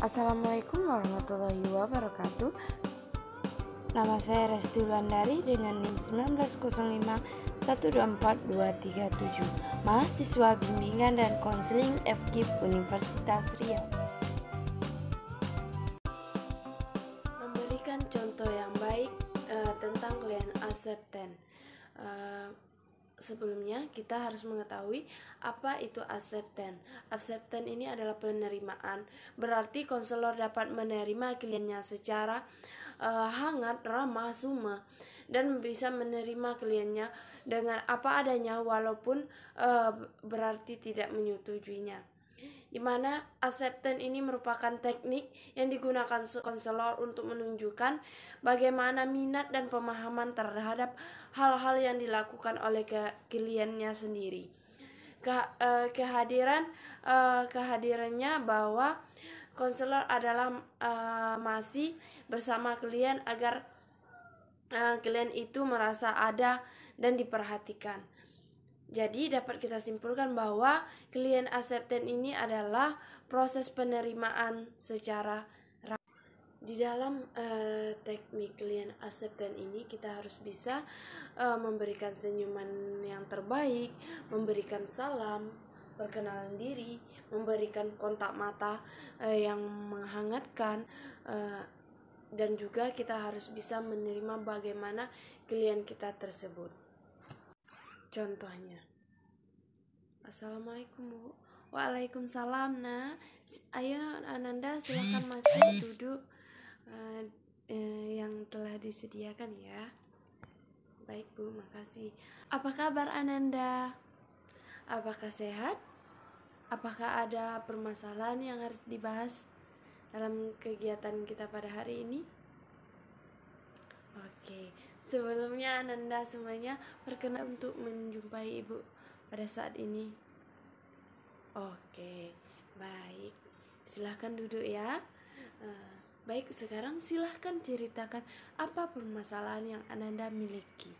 Assalamualaikum warahmatullahi wabarakatuh. Nama saya Resti Wulandari dengan NIM 1905124237, mahasiswa bimbingan dan konseling FKIP Universitas Riau. Memberikan contoh yang baik tentang klien acceptance. Sebelumnya kita harus mengetahui apa itu acceptance. Acceptance ini adalah penerimaan. Berarti konselor dapat menerima kliennya secara hangat, ramah, suma, dan bisa menerima kliennya dengan apa adanya walaupun berarti tidak menyetujuinya. Di mana acceptance ini merupakan teknik yang digunakan konselor untuk menunjukkan bagaimana minat dan pemahaman terhadap hal-hal yang dilakukan oleh kliennya sendiri. Kehadirannya bahwa konselor adalah masih bersama klien agar klien itu merasa ada dan diperhatikan. Jadi dapat kita simpulkan bahwa klien acceptance ini adalah proses penerimaan secara di dalam teknik klien acceptance ini kita harus bisa memberikan senyuman yang terbaik, memberikan salam, perkenalan diri, memberikan kontak mata yang menghangatkan, dan juga kita harus bisa menerima bagaimana klien kita tersebut. Contohnya, Assalamualaikum Bu. Waalaikumsalam Nah. Ayo Ananda silakan masuk duduk yang telah disediakan ya. Baik Bu, makasih. Apa kabar Ananda? Apakah sehat? Apakah ada permasalahan yang harus dibahas dalam kegiatan kita pada hari ini? Oke, sebelumnya Ananda semuanya perkenan untuk menjumpai Ibu pada saat ini. Oke, baik. Silahkan duduk ya. Baik, sekarang silahkan ceritakan apa permasalahan yang Ananda miliki.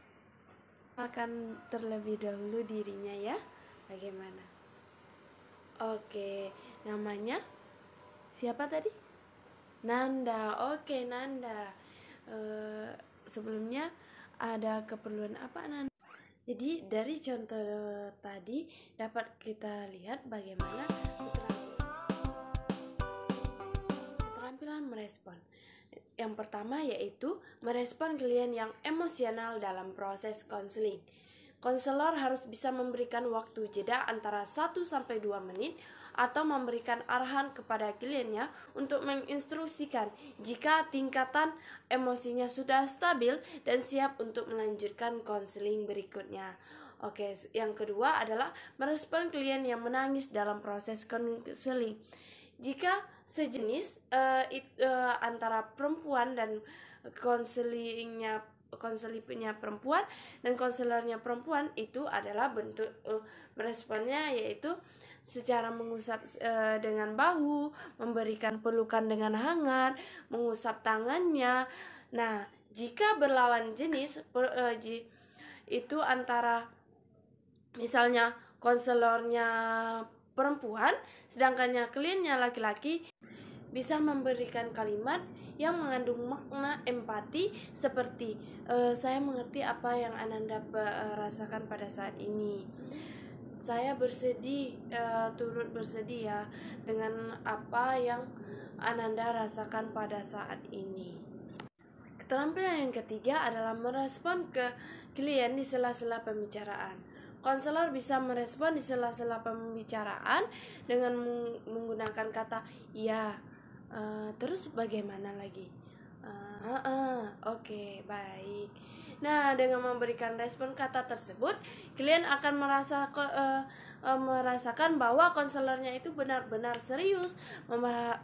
Akan terlebih dahulu dirinya ya. Bagaimana? Oke, namanya siapa tadi? Nanda. Oke, Nanda. Sebelumnya ada keperluan apa Nanda? Jadi dari contoh tadi dapat kita lihat bagaimana keterampilan merespon. Yang pertama yaitu merespon klien yang emosional dalam proses konseling. Konselor harus bisa memberikan waktu jeda antara 1-2 menit atau memberikan arahan kepada kliennya untuk menginstruksikan jika tingkatan emosinya sudah stabil dan siap untuk melanjutkan konseling berikutnya. Oke, yang kedua adalah merespon klien yang menangis dalam proses konseling. Jika sejenis antara perempuan dan konselingnya perempuan dan konselornya perempuan, itu adalah bentuk meresponnya yaitu secara mengusap dengan bahu, memberikan pelukan dengan hangat, mengusap tangannya. Nah, jika berlawan jenis itu antara misalnya konselornya perempuan sedangkannya kliennya laki-laki, bisa memberikan kalimat yang mengandung makna empati seperti saya mengerti apa yang Ananda rasakan pada saat ini. Saya bersedih, turut bersedih ya dengan apa yang Ananda rasakan pada saat ini. Keterampilan yang ketiga adalah merespon ke klien di sela-sela pembicaraan. Konselor bisa merespon di sela-sela pembicaraan dengan menggunakan kata ya. Terus bagaimana lagi? Oke, baik. Nah, dengan memberikan respon kata tersebut, klien akan merasakan bahwa konselornya itu benar-benar serius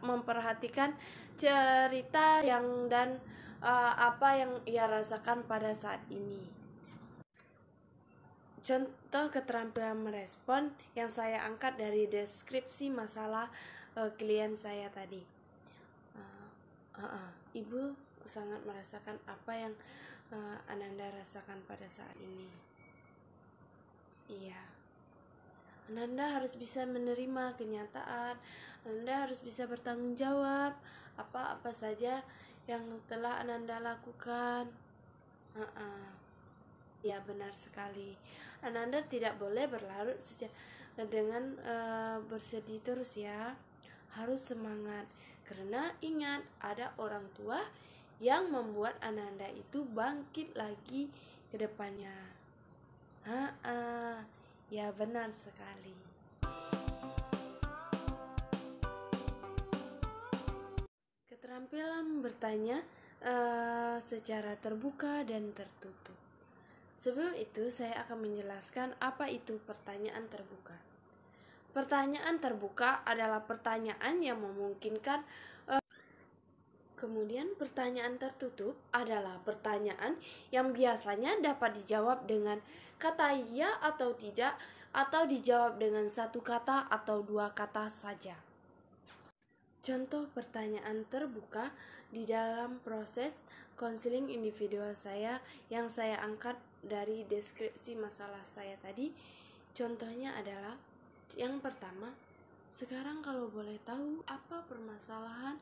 memperhatikan cerita dan apa yang ia rasakan pada saat ini. Contoh keterampilan merespon yang saya angkat dari deskripsi masalah klien saya tadi. Ibu sangat merasakan apa yang Ananda rasakan pada saat ini. Iya. Ananda harus bisa menerima kenyataan. Ananda harus bisa bertanggung jawab apa-apa saja yang telah Ananda lakukan. Ya, benar sekali. Ananda tidak boleh berlarut dengan bersedih terus ya. Harus semangat. Karena ingat, ada orang tua yang membuat Ananda itu bangkit lagi ke depannya. Ya, benar sekali. Keterampilan bertanya secara terbuka dan tertutup. Sebelum itu, saya akan menjelaskan apa itu pertanyaan terbuka. Pertanyaan terbuka adalah pertanyaan yang memungkinkan. Kemudian pertanyaan tertutup adalah pertanyaan yang biasanya dapat dijawab dengan kata ya atau tidak, atau dijawab dengan satu kata atau dua kata saja. Contoh pertanyaan terbuka di dalam proses konseling individual saya yang saya angkat dari deskripsi masalah saya tadi. Contohnya adalah yang pertama, sekarang kalau boleh tahu apa permasalahan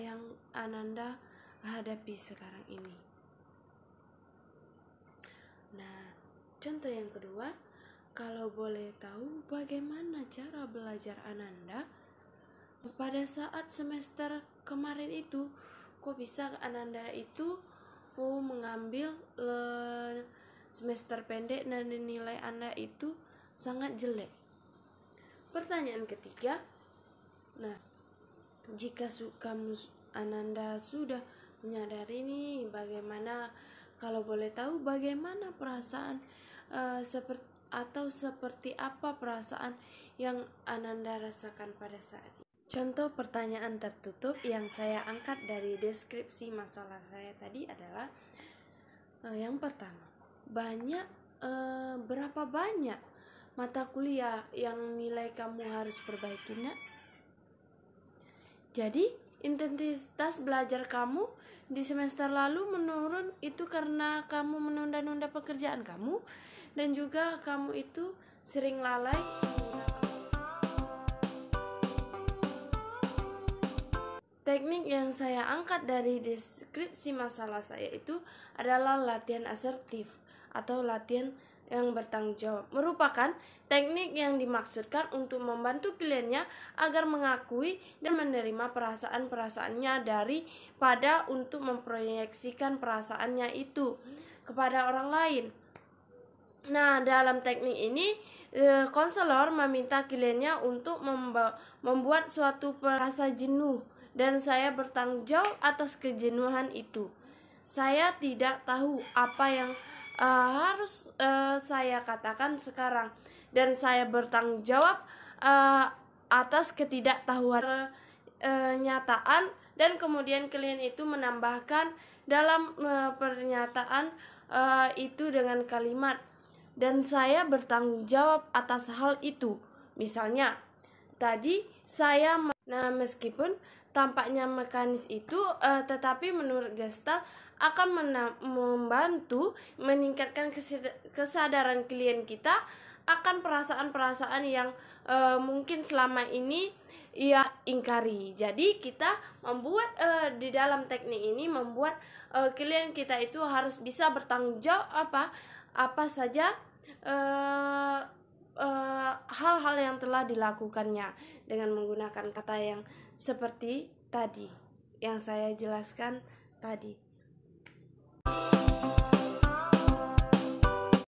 yang Ananda hadapi sekarang ini. Nah, contoh yang kedua, kalau boleh tahu bagaimana cara belajar Ananda pada saat semester kemarin itu, kok bisa Ananda itu mengambil semester pendek dan nilai Anda itu sangat jelek. Pertanyaan ketiga, nah, jika Ananda sudah menyadari ini, bagaimana, kalau boleh tahu bagaimana perasaan seperti apa perasaan yang Ananda rasakan pada saat ini. Contoh pertanyaan tertutup yang saya angkat dari deskripsi masalah saya tadi adalah yang pertama, berapa banyak mata kuliah yang nilai kamu harus perbaiki, nak? Jadi intensitas belajar kamu di semester lalu menurun itu karena kamu menunda-nunda pekerjaan kamu, dan juga kamu itu sering lalai. Teknik yang saya angkat dari deskripsi masalah saya itu adalah latihan asertif atau latihan yang bertanggung jawab. Merupakan teknik yang dimaksudkan untuk membantu kliennya agar mengakui dan menerima perasaan-perasaannya daripada untuk memproyeksikan perasaannya itu kepada orang lain. Nah, dalam teknik ini konselor meminta kliennya untuk membuat suatu perasa jenuh, dan saya bertanggung jawab atas kejenuhan itu. Saya tidak tahu apa yang harus saya katakan sekarang, dan saya bertanggung jawab atas ketidaktahuan nyataan. Dan kemudian klien itu menambahkan dalam pernyataan itu dengan kalimat, dan saya bertanggung jawab atas hal itu. Misalnya tadi saya meskipun tampaknya mekanis itu, tetapi menurut Gestalt akan membantu meningkatkan kesadaran klien kita akan perasaan-perasaan yang mungkin selama ini ia ingkari. Jadi kita membuat di dalam teknik ini membuat klien kita itu harus bisa bertanggung jawab apa saja hal-hal yang telah dilakukannya dengan menggunakan kata yang seperti tadi yang saya jelaskan tadi.